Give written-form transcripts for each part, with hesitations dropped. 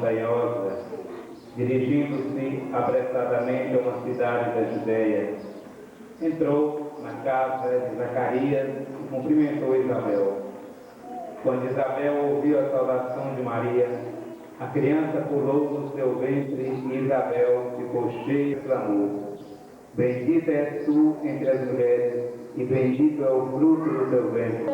montanhosa, dirigindo-se apressadamente a uma cidade da Judeia. Entrou na casa de Zacarias e cumprimentou Isabel. Quando Isabel ouviu a saudação de Maria, a criança pulou no seu ventre e Isabel ficou cheia de clamor. Bendita és tu entre as mulheres e bendito é o fruto do teu ventre.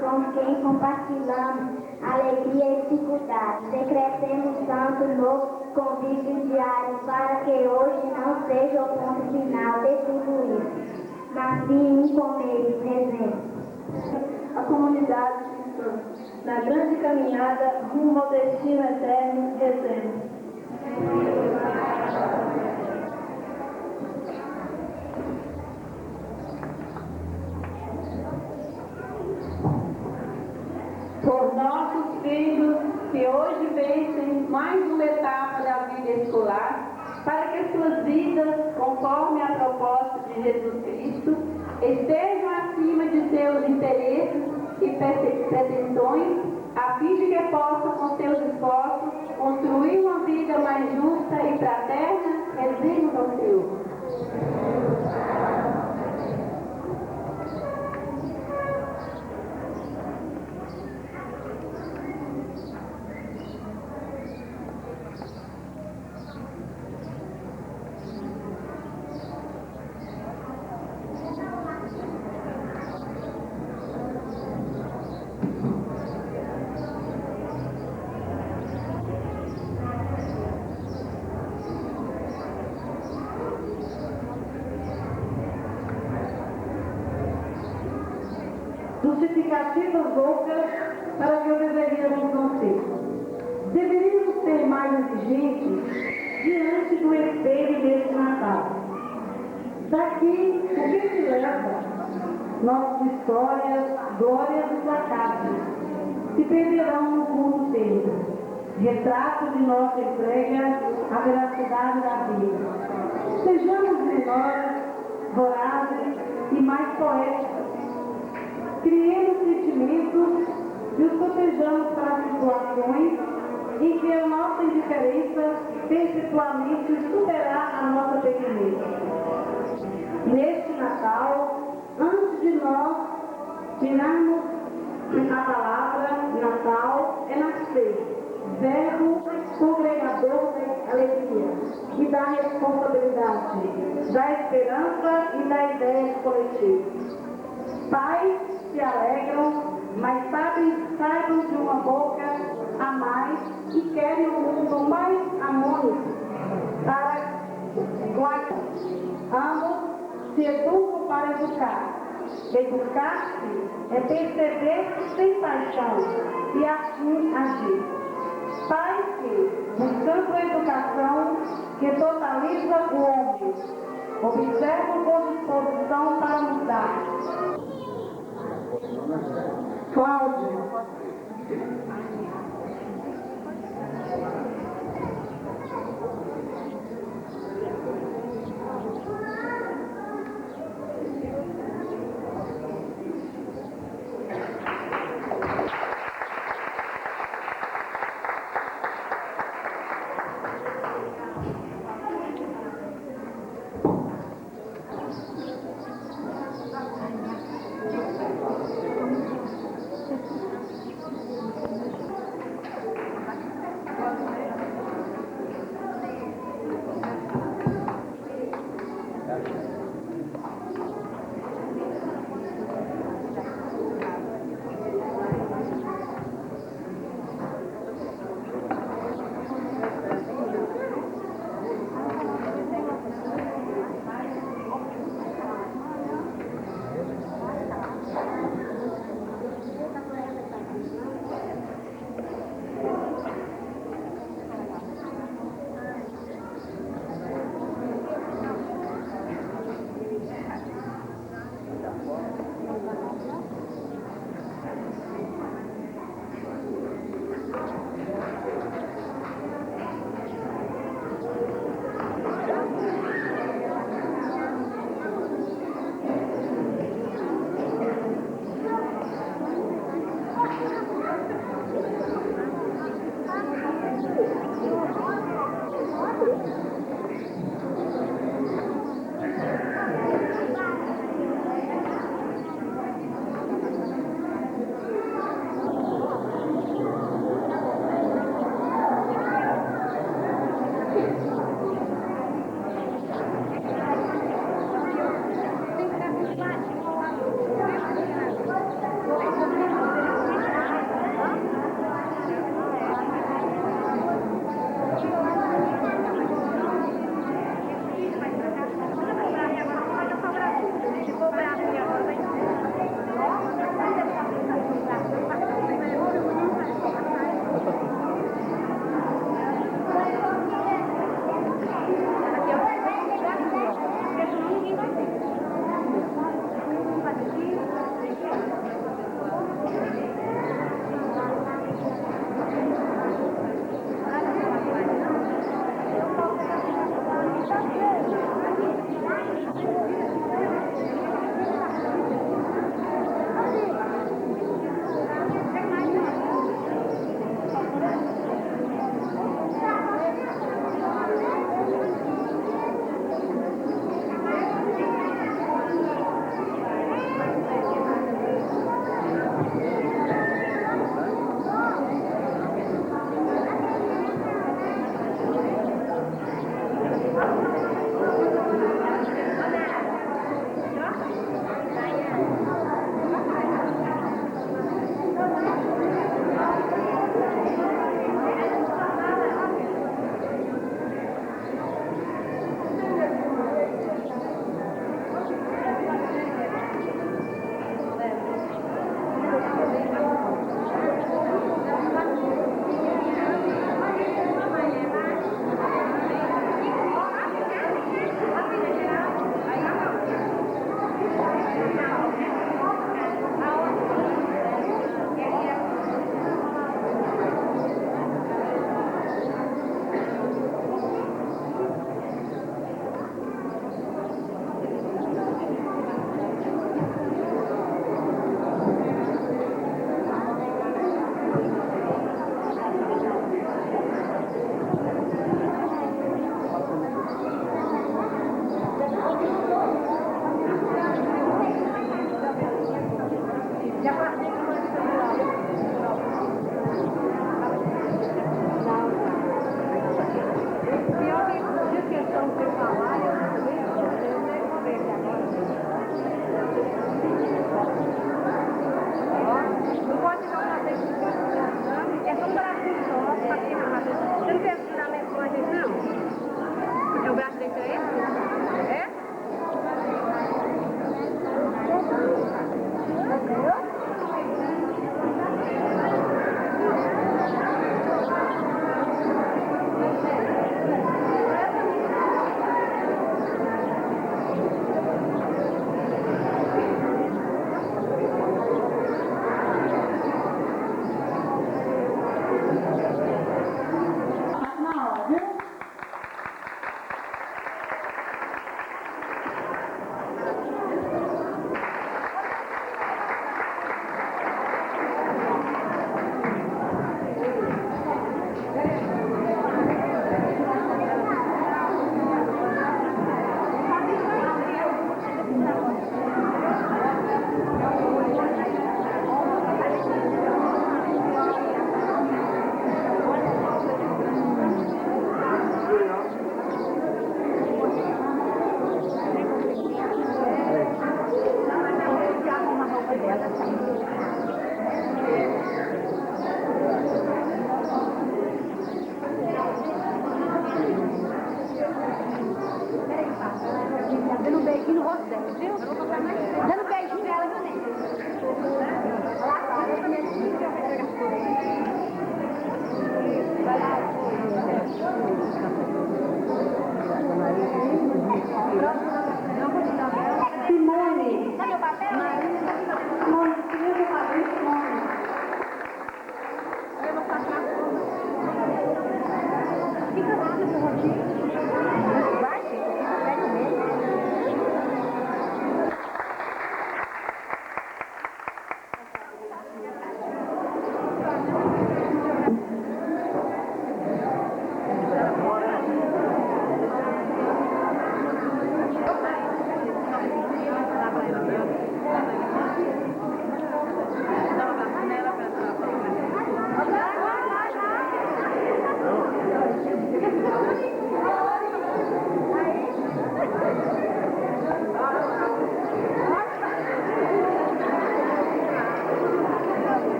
Com quem compartilhamos alegria e dificuldade, decretemos tanto no convívio diário para que hoje não seja o ponto final de tudo isso, mas sim um começo, rezemos. A comunidade cristã, na grande caminhada rumo ao destino eterno, rezemos. Por nossos filhos que hoje vencem mais uma etapa da vida escolar, para que suas vidas, conforme a proposta de Jesus Cristo, estejam acima de seus interesses e pretensões, a fim de que possam, com seus esforços, construir uma vida mais justa e fraterna, rezemos ao Senhor. justificativas outras para que o deveríamos não ser. Deveríamos ser mais exigentes diante do espelho desse Natal. Daqui, o que se leva? Nossas histórias, glórias e fracassos se perderão no curto tempo. Retrato de nossa entrega à veracidade da vida. Sejamos menores, vorazes e mais poéticos. Criemos sentimentos e os protejamos para situações em que a nossa indiferença perpetuamente superar a nossa pequenez. Neste Natal, antes de nós tirarmos a palavra Natal, é nascer, verbo congregador da alegria e da responsabilidade, da esperança e da ideia coletiva. Pais se alegram, mas saibam de uma boca a mais e querem um mundo mais harmônico para ambos se educam para educar. Educar-se é perceber sem paixão e assim agir. Pais que, buscando a educação que totaliza o homem, observam com disposição para mudar. Cláudia.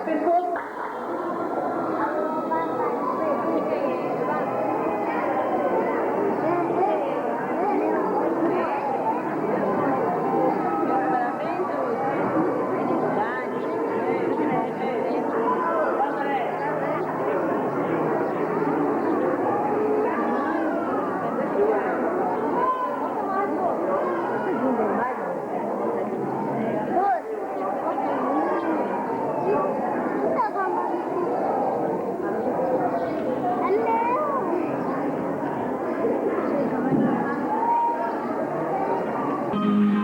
pessoas. Hello.